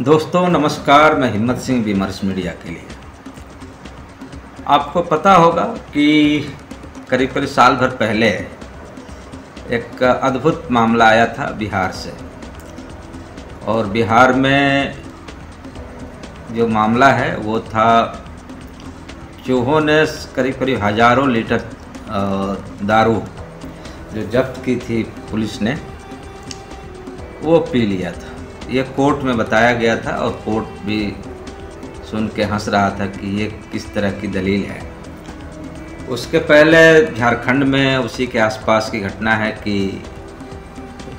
दोस्तों नमस्कार, मैं हिम्मत सिंह विमर्श मीडिया के लिए। आपको पता होगा कि करीब करीब साल भर पहले एक अद्भुत मामला आया था बिहार से। और बिहार में जो मामला है वो था, चूहों ने करीब करीब हज़ारों लीटर दारू जो जब्त की थी पुलिस ने, वो पी लिया था। ये कोर्ट में बताया गया था और कोर्ट भी सुन के हंस रहा था कि ये किस तरह की दलील है। उसके पहले झारखंड में उसी के आसपास की घटना है कि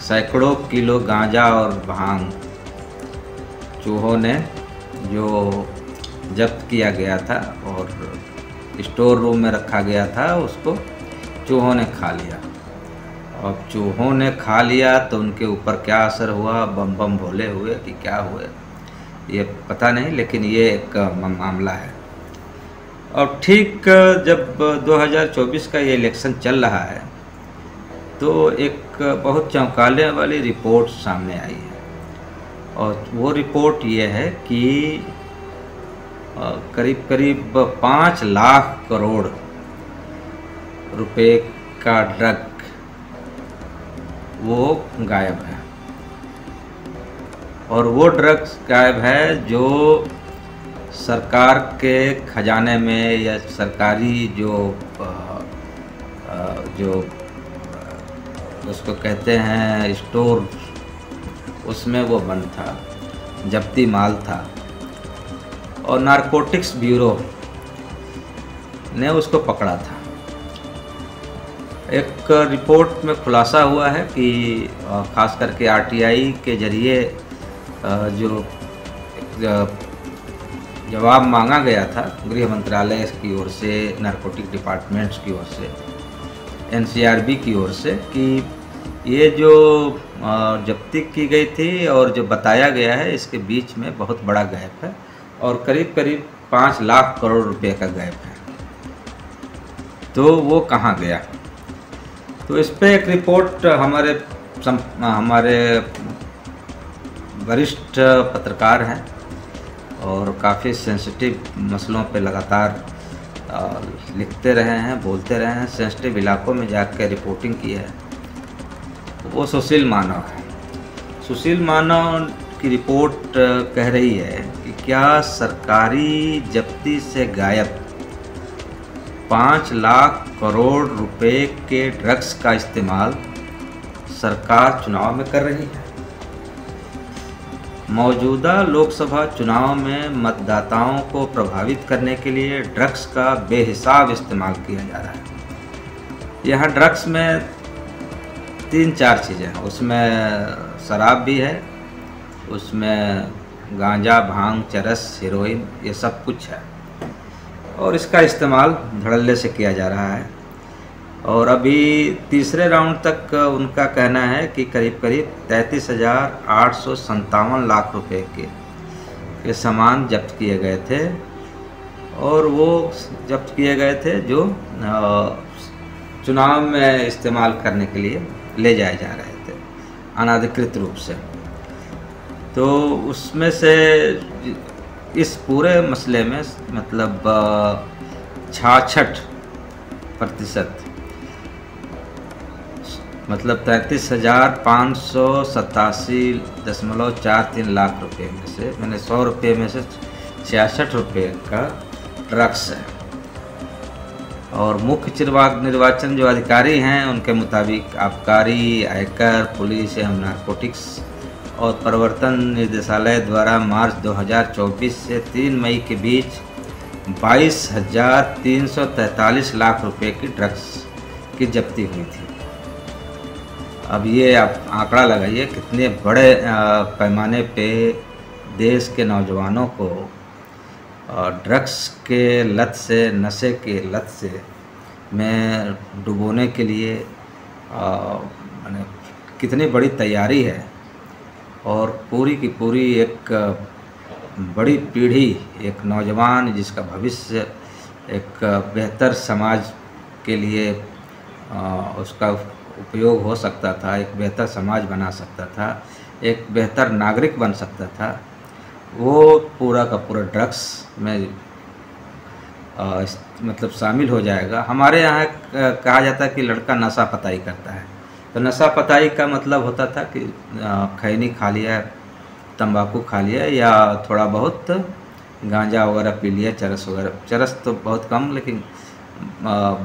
सैकड़ों किलो गांजा और भांग चूहों ने जो जब्त किया गया था और स्टोर रूम में रखा गया था, उसको चूहों ने खा लिया। अब चूहों ने खा लिया तो उनके ऊपर क्या असर हुआ, बम बम भोले हुए कि क्या हुए ये पता नहीं, लेकिन ये एक मामला है। और ठीक जब 2024 का ये इलेक्शन चल रहा है तो एक बहुत चौंकाने वाली रिपोर्ट सामने आई है। और वो रिपोर्ट ये है कि करीब करीब 5 लाख करोड़ रुपए का ड्रग वो गायब है। और वो ड्रग्स गायब है जो सरकार के खजाने में या सरकारी जो उसको कहते हैं स्टोर, उसमें वो बंद था, जब्ती माल था। और नारकोटिक्स ब्यूरो ने उसको पकड़ा था। एक रिपोर्ट में खुलासा हुआ है कि खास करके आरटीआई के जरिए जो जवाब मांगा गया था गृह मंत्रालय की ओर से, नारकोटिक डिपार्टमेंट्स की ओर से, एनसीआरबी की ओर से, कि ये जो जब्ती की गई थी और जो बताया गया है, इसके बीच में बहुत बड़ा गैप है और करीब करीब 5 लाख करोड़ रुपए का गैप है। तो वो कहाँ गया? तो इस पे एक रिपोर्ट हमारे वरिष्ठ पत्रकार हैं और काफ़ी सेंसिटिव मसलों पे लगातार लिखते रहे हैं, बोलते रहे हैं, सेंसिटिव इलाकों में जाकर रिपोर्टिंग की है। वो सुशील मानव है। सुशील मानव की रिपोर्ट कह रही है कि क्या सरकारी जब्ती से गायब 5 लाख करोड़ रुपए के ड्रग्स का इस्तेमाल सरकार चुनाव में कर रही है। मौजूदा लोकसभा चुनाव में मतदाताओं को प्रभावित करने के लिए ड्रग्स का बेहिसाब इस्तेमाल किया जा रहा है। यहाँ ड्रग्स में 3-4 चीज़ें हैं। उसमें शराब भी है, उसमें गांजा, भांग, चरस, हेरोइन, ये सब कुछ है। और इसका इस्तेमाल धड़ल्ले से किया जा रहा है। और अभी तीसरे राउंड तक उनका कहना है कि करीब करीब 33,857 लाख रुपए के सामान जब्त किए गए थे। और वो जब्त किए गए थे जो चुनाव में इस्तेमाल करने के लिए ले जाए जा रहे थे अनाधिकृत रूप से। तो उसमें से इस पूरे मसले में मतलब 66% मतलब 33,587.43 लाख रुपए में से, मैंने 100 रुपये में से 66 रुपये का ड्रग्स है। और मुख्य निर्वाचन जो अधिकारी हैं उनके मुताबिक आबकारी, आयकर, पुलिस एवं नारकोटिक्स और प्रवर्तन निदेशालय द्वारा मार्च 2024 से 3 मई के बीच 22,343 लाख रुपए की ड्रग्स की जब्ती हुई थी। अब ये आप आंकड़ा लगाइए कितने बड़े पैमाने पे देश के नौजवानों को ड्रग्स के लत से, नशे के लत से में डुबोने के लिए माने कितनी बड़ी तैयारी है। और पूरी की पूरी एक बड़ी पीढ़ी, एक नौजवान जिसका भविष्य एक बेहतर समाज के लिए उसका उपयोग हो सकता था, एक बेहतर समाज बना सकता था, एक बेहतर नागरिक बन सकता था, वो पूरा का पूरा ड्रग्स में मतलब शामिल हो जाएगा। हमारे यहाँ कहा जाता है कि लड़का नशा पताई करता है, तो नशा पताई का मतलब होता था कि खैनी खा लिया, तंबाकू खा लिया, या थोड़ा बहुत गांजा वगैरह पी लिया, चरस वगैरह। चरस तो बहुत कम, लेकिन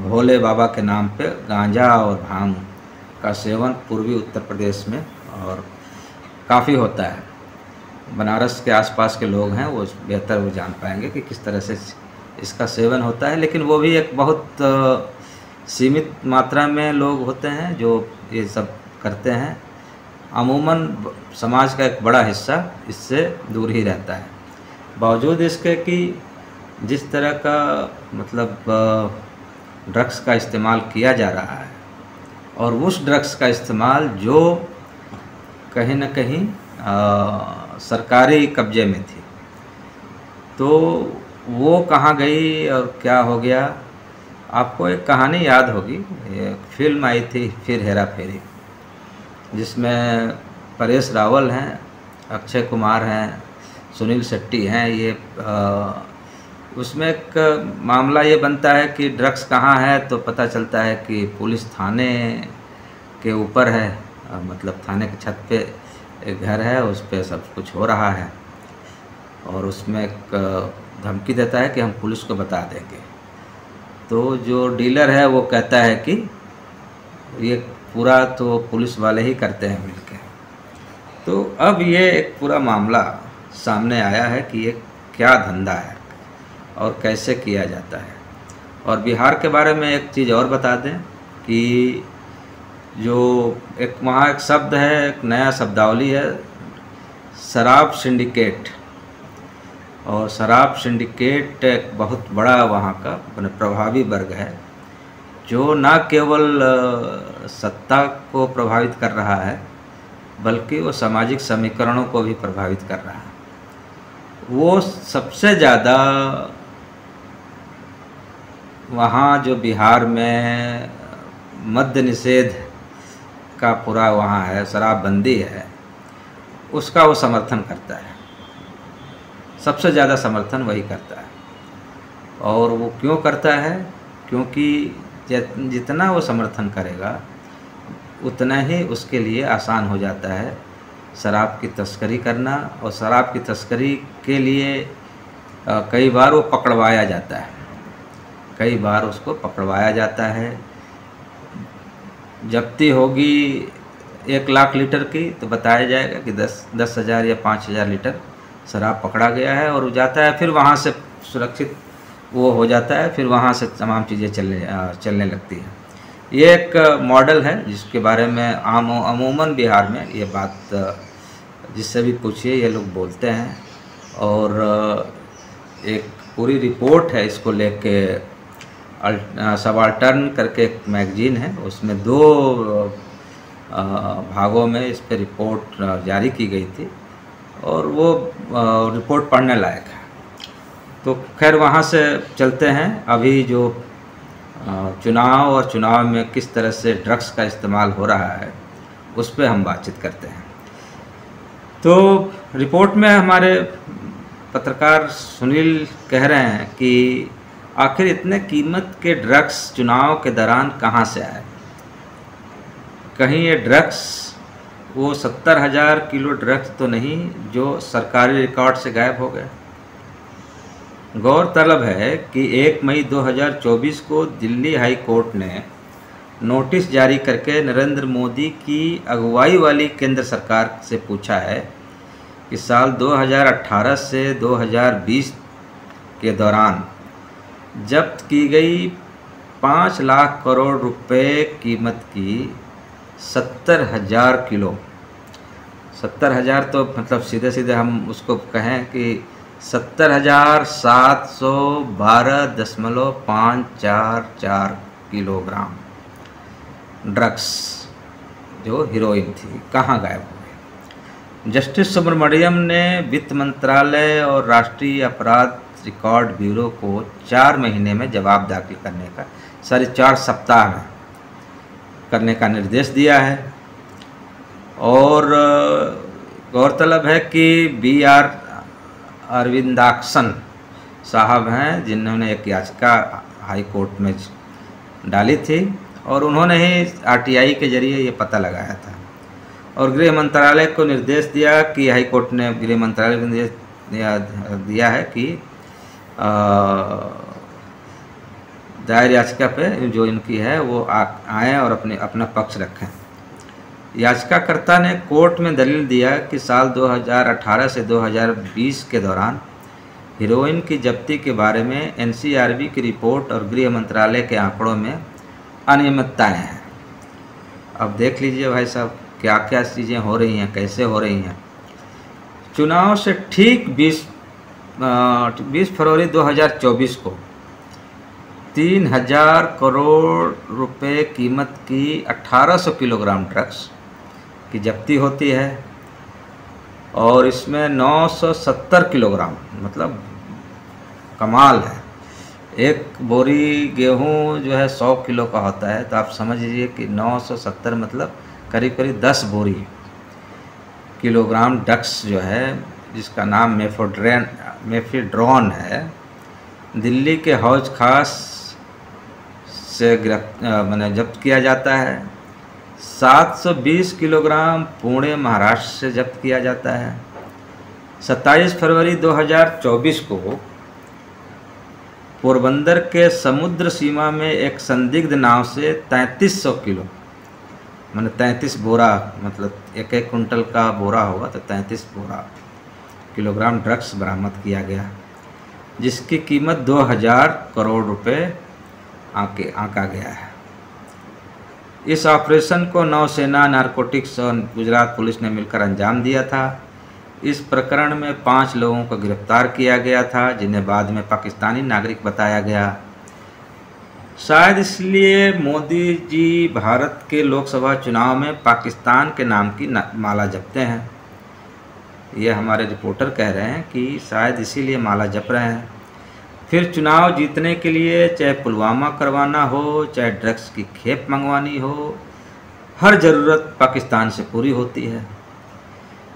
भोले बाबा के नाम पे गांजा और भांग का सेवन पूर्वी उत्तर प्रदेश में और काफ़ी होता है। बनारस के आसपास के लोग हैं वो बेहतर वो जान पाएंगे कि किस तरह से इसका सेवन होता है, लेकिन वो भी एक बहुत सीमित मात्रा में लोग होते हैं जो ये सब करते हैं। अमूमन समाज का एक बड़ा हिस्सा इससे दूर ही रहता है। बावजूद इसके कि जिस तरह का मतलब ड्रग्स का इस्तेमाल किया जा रहा है, और उस ड्रग्स का इस्तेमाल जो कहीं न कहीं सरकारी कब्जे में थी, तो वो कहाँ गई और क्या हो गया। आपको एक कहानी याद होगी, एक फिल्म आई थी फिर हेरा फेरी, जिसमें परेश रावल हैं, अक्षय कुमार हैं, सुनील शेट्टी हैं। ये उसमें एक मामला ये बनता है कि ड्रग्स कहाँ है, तो पता चलता है कि पुलिस थाने के ऊपर है, मतलब थाने की छत पे एक घर है, उस पर सब कुछ हो रहा है, और उसमें एक धमकी देता है कि हम पुलिस को बता देंगे। तो जो डीलर है वो कहता है कि ये पूरा तो पुलिस वाले ही करते हैं मिलके। तो अब ये एक पूरा मामला सामने आया है कि ये क्या धंधा है और कैसे किया जाता है। और बिहार के बारे में एक चीज़ और बता दें कि जो एक वहाँ एक शब्द है, एक नया शब्दावली है, शराब सिंडिकेट। और शराब सिंडिकेट एक बहुत बड़ा वहाँ का प्रभावी वर्ग है, जो न केवल सत्ता को प्रभावित कर रहा है, बल्कि वो सामाजिक समीकरणों को भी प्रभावित कर रहा है। वो सबसे ज़्यादा वहाँ जो बिहार में मद्य निषेध का पूरा वहाँ है, शराबबंदी है, उसका वो समर्थन करता है। सबसे ज़्यादा समर्थन वही करता है। और वो क्यों करता है? क्योंकि जितना वो समर्थन करेगा उतना ही उसके लिए आसान हो जाता है शराब की तस्करी करना। और शराब की तस्करी के लिए कई बार वो पकड़वाया जाता है, कई बार उसको पकड़वाया जाता है। जब्ती होगी 1 लाख लीटर की, तो बताया जाएगा कि 10,000 या 5,000 लीटर शराब पकड़ा गया है, और वो जाता है, फिर वहाँ से सुरक्षित वो हो जाता है, फिर वहाँ से तमाम चीज़ें चलने लगती हैं। ये एक मॉडल है जिसके बारे में अमूमन बिहार में ये बात जिससे भी पूछिए ये लोग बोलते हैं। और एक पूरी रिपोर्ट है इसको लेके, सबाल्टर्न करके एक मैगजीन है, उसमें 2 भागों में इस पर रिपोर्ट जारी की गई थी, और वो रिपोर्ट पढ़ने लायक है। तो खैर वहाँ से चलते हैं, अभी जो चुनाव और चुनाव में किस तरह से ड्रग्स का इस्तेमाल हो रहा है उस पर हम बातचीत करते हैं। तो रिपोर्ट में हमारे पत्रकार सुनील कह रहे हैं कि आखिर इतने कीमत के ड्रग्स चुनाव के दौरान कहाँ से आए। कहीं ये ड्रग्स वो 70,000 किलो ड्रग्स तो नहीं जो सरकारी रिकॉर्ड से गायब हो गए। गौरतलब है कि 1 मई 2024 को दिल्ली हाई कोर्ट ने नोटिस जारी करके नरेंद्र मोदी की अगुवाई वाली केंद्र सरकार से पूछा है कि साल 2018 से 2020 के दौरान जब्त की गई 5 लाख करोड़ रुपए कीमत की 70,000 किलो, 70,000 तो मतलब सीधे सीधे हम उसको कहें कि 70,712.544 किलोग्राम ड्रग्स जो हीरोइन थी कहाँ गायब हो गए। जस्टिस सुब्रमण्यम ने वित्त मंत्रालय और राष्ट्रीय अपराध रिकॉर्ड ब्यूरो को 4 महीने में जवाब दाखिल करने का, 4.5 सप्ताह में करने का निर्देश दिया है। और गौरतलब है कि अरविंदाक्सन साहब हैं, जिन्होंने एक याचिका हाई कोर्ट में डाली थी और उन्होंने ही आरटीआई के जरिए ये पता लगाया था और गृह मंत्रालय को निर्देश दिया कि हाई कोर्ट ने गृह मंत्रालय को निर्देश दिया है कि दायर याचिका पे जो इनकी है वो आएँ और अपना पक्ष रखें। याचिकाकर्ता ने कोर्ट में दलील दिया कि साल 2018 से 2020 के दौरान हेरोइन की जब्ती के बारे में एनसीआरबी की रिपोर्ट और गृह मंत्रालय के आंकड़ों में अनियमितताएं हैं। अब देख लीजिए भाई साहब क्या क्या चीज़ें हो रही हैं, कैसे हो रही हैं। चुनाव से ठीक 20 फरवरी 2024 को 3000 करोड़ रुपए कीमत की 1800 किलोग्राम ड्रग्स की जब्ती होती है और इसमें 970 किलोग्राम, मतलब कमाल है। एक बोरी गेहूं जो है 100 किलो का होता है, तो आप समझ लीजिए कि 970 मतलब करीब करीब 10 बोरी किलोग्राम ड्रग्स जो है, जिसका नाम मेफेड्रोन है, दिल्ली के हौज खास से जब्त किया जाता है। 720 किलोग्राम पुणे महाराष्ट्र से जब्त किया जाता है। 27 फरवरी 2024 को पोरबंदर के समुद्र सीमा में एक संदिग्ध नाव से 3300 किलो, मैंने 33 बोरा, मतलब एक कुंटल का बोरा होगा तो 33 किलोग्राम ड्रग्स बरामद किया गया, जिसकी कीमत 2000 करोड़ रुपए आंका गया है। इस ऑपरेशन को नौसेना, नारकोटिक्स और गुजरात पुलिस ने मिलकर अंजाम दिया था। इस प्रकरण में 5 लोगों को गिरफ्तार किया गया था, जिन्हें बाद में पाकिस्तानी नागरिक बताया गया। शायद इसलिए मोदी जी भारत के लोकसभा चुनाव में पाकिस्तान के नाम की माला जपते हैं। ये हमारे रिपोर्टर कह रहे हैं कि शायद इसीलिए माला जप रहे हैं। फिर चुनाव जीतने के लिए चाहे पुलवामा करवाना हो, चाहे ड्रग्स की खेप मंगवानी हो, हर ज़रूरत पाकिस्तान से पूरी होती है।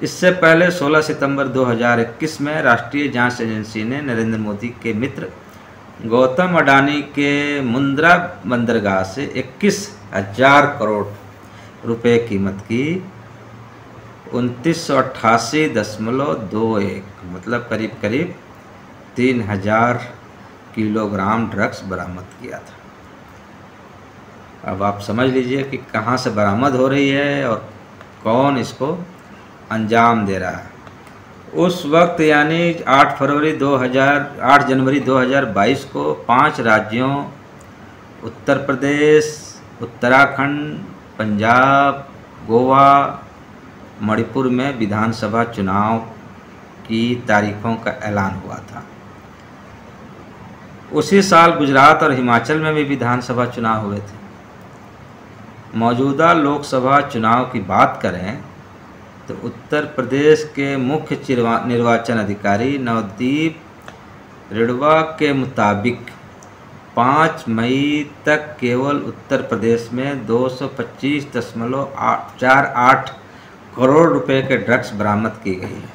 इससे पहले 16 सितंबर 2021 में राष्ट्रीय जांच एजेंसी ने नरेंद्र मोदी के मित्र गौतम अडानी के मुंद्रा बंदरगाह से 21,000 करोड़ रुपए कीमत की 2988.21 मतलब करीब करीब 3000 किलोग्राम ड्रग्स बरामद किया था। अब आप समझ लीजिए कि कहाँ से बरामद हो रही है और कौन इसको अंजाम दे रहा है। उस वक्त यानी 8 जनवरी 2022 को 5 राज्यों उत्तर प्रदेश, उत्तराखंड, पंजाब, गोवा, मणिपुर में विधानसभा चुनाव की तारीखों का ऐलान हुआ था। उसी साल गुजरात और हिमाचल में भी विधानसभा चुनाव हुए थे। मौजूदा लोकसभा चुनाव की बात करें तो उत्तर प्रदेश के मुख्य निर्वाचन अधिकारी नवदीप रिडवा के मुताबिक 5 मई तक केवल उत्तर प्रदेश में 225.48 करोड़ रुपए के ड्रग्स बरामद की गई है।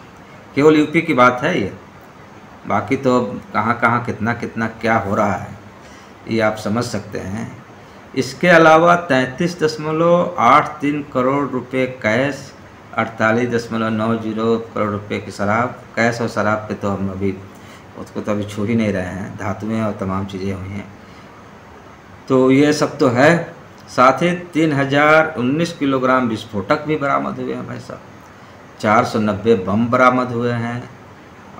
केवल यूपी की बात है ये, बाकी तो कहाँ कहाँ कितना कितना क्या हो रहा है ये आप समझ सकते हैं। इसके अलावा 33.83 करोड़ रुपए कैश, 48.90 करोड़ रुपए की शराब, कैश और शराब पे तो हम अभी उसको तो अभी छू ही नहीं रहे हैं, धातुएं और तमाम चीज़ें हुई हैं, तो ये सब तो है। साथ ही 3019 किलोग्राम विस्फोटक भी बरामद हुए हैं भाई साहब, 490 बम बरामद हुए हैं,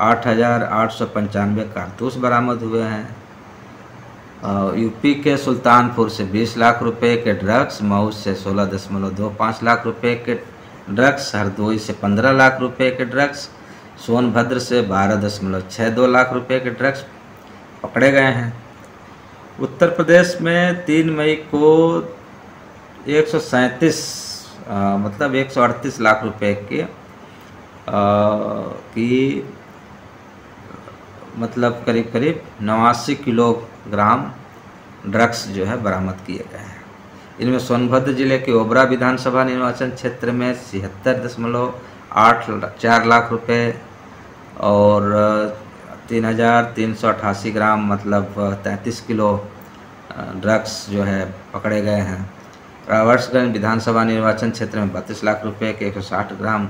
8895 कारतूस बरामद हुए हैं। यूपी के सुल्तानपुर से 20 लाख रुपए के ड्रग्स, मऊ से 16.25 लाख रुपए के ड्रग्स, हरदोई से 15 लाख रुपए के ड्रग्स, सोनभद्र से 12.62 लाख रुपए के ड्रग्स पकड़े गए हैं। उत्तर प्रदेश में 3 मई को 138 लाख रुपए के की मतलब करीब करीब 89 किलोग्राम ड्रग्स जो है बरामद किए गए हैं। इनमें सोनभद्र जिले के ओबरा विधानसभा निर्वाचन क्षेत्र में 76.84 लाख रुपए और 3,388 ग्राम मतलब 33 किलो ड्रग्स जो है पकड़े गए हैं। रावर्ट्सगंज विधानसभा निर्वाचन क्षेत्र में 32 लाख रुपए के 160 ग्राम,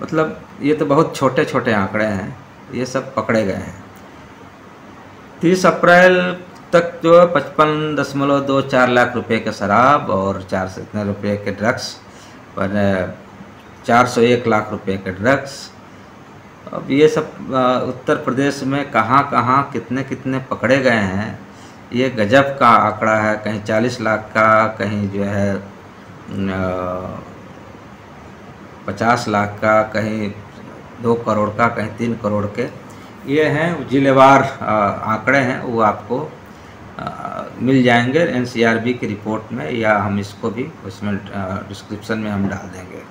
मतलब ये तो बहुत छोटे छोटे आंकड़े हैं, ये सब पकड़े गए हैं। 30 अप्रैल तक जो 55.24 लाख रुपए के शराब और 400 रुपये के ड्रग्स पर 401 लाख रुपए के ड्रग्स। अब ये सब उत्तर प्रदेश में कहाँ कहाँ कितने कितने पकड़े गए हैं, ये गजब का आंकड़ा है। कहीं 40 लाख का, कहीं जो है 50 लाख का, कहीं 2 करोड़ का, कहीं 3 करोड़ के। ये हैं जिलेवार आंकड़े हैं, वो आपको मिल जाएंगे एनसीआरबी की रिपोर्ट में, या हम इसको भी उसमें डिस्क्रिप्शन में हम डाल देंगे।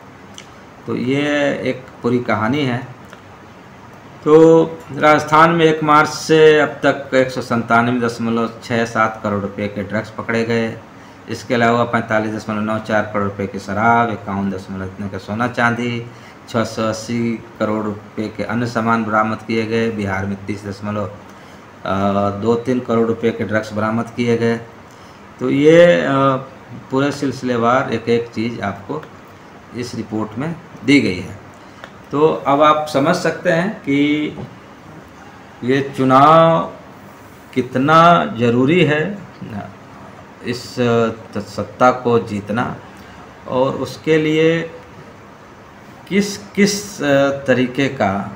तो ये एक पूरी कहानी है। तो राजस्थान में 1 मार्च से अब तक 197.67 करोड़ रुपए के ड्रग्स पकड़े गए। इसके अलावा 45.94 करोड़ रुपए की शराब, 51 का सोना चांदी, 680 करोड़ रुपए के अन्य सामान बरामद किए गए। बिहार में 30.23 करोड़ रुपए के ड्रग्स बरामद किए गए। तो ये पूरे सिलसिलेवार एक एक चीज़ आपको इस रिपोर्ट में दी गई है। तो अब आप समझ सकते हैं कि ये चुनाव कितना ज़रूरी है इस सत्ता को जीतना, और उसके लिए किस किस तरीके का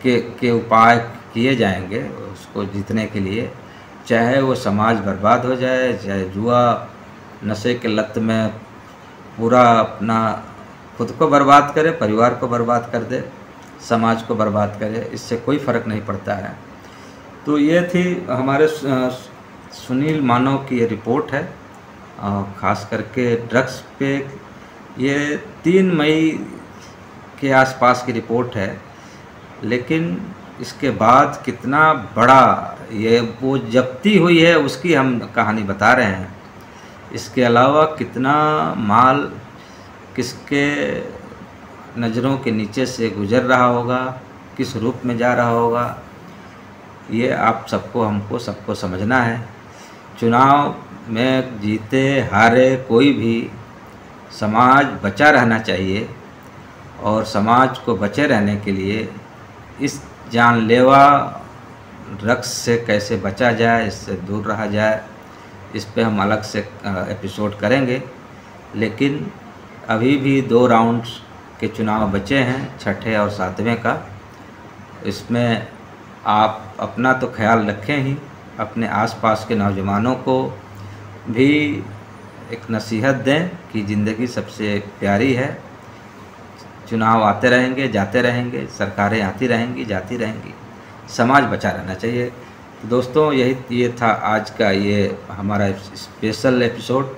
के उपाय किए जाएंगे उसको जीतने के लिए। चाहे वो समाज बर्बाद हो जाए, चाहे जुआ नशे के लत में पूरा अपना खुद को बर्बाद करे, परिवार को बर्बाद कर दे, समाज को बर्बाद करे, इससे कोई फ़र्क नहीं पड़ता है। तो ये थी हमारे सुनील मानव की ये रिपोर्ट है, ख़ास करके ड्रग्स पे। ये 3 मई के आसपास की रिपोर्ट है, लेकिन इसके बाद कितना बड़ा ये वो जब्ती हुई है उसकी हम कहानी बता रहे हैं। इसके अलावा कितना माल किसके नज़रों के नीचे से गुजर रहा होगा, किस रूप में जा रहा होगा, ये आप सबको हमको सबको समझना है। चुनाव में जीते हारे कोई भी, समाज बचा रहना चाहिए, और समाज को बचे रहने के लिए इस जानलेवा ड्रग्स से कैसे बचा जाए, इससे दूर रहा जाए, इस पे हम अलग से एपिसोड करेंगे। लेकिन अभी भी 2 राउंड्स के चुनाव बचे हैं, छठे और 7वें का। इसमें आप अपना तो ख्याल रखें ही, अपने आसपास के नौजवानों को भी एक नसीहत दें कि ज़िंदगी सबसे प्यारी है। चुनाव आते रहेंगे, जाते रहेंगे, सरकारें आती रहेंगी, जाती रहेंगी, समाज बचा रहना चाहिए। तो दोस्तों, ये था आज का ये हमारा स्पेशल एपिसोड।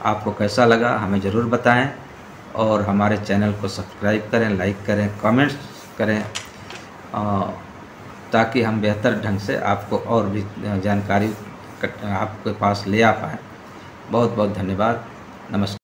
आपको कैसा लगा हमें ज़रूर बताएं, और हमारे चैनल को सब्सक्राइब करें, लाइक करें, कमेंट्स करें, ताकि हम बेहतर ढंग से आपको और भी जानकारी आपके पास ले आ पाएँ। बहुत बहुत धन्यवाद। नमस्कार।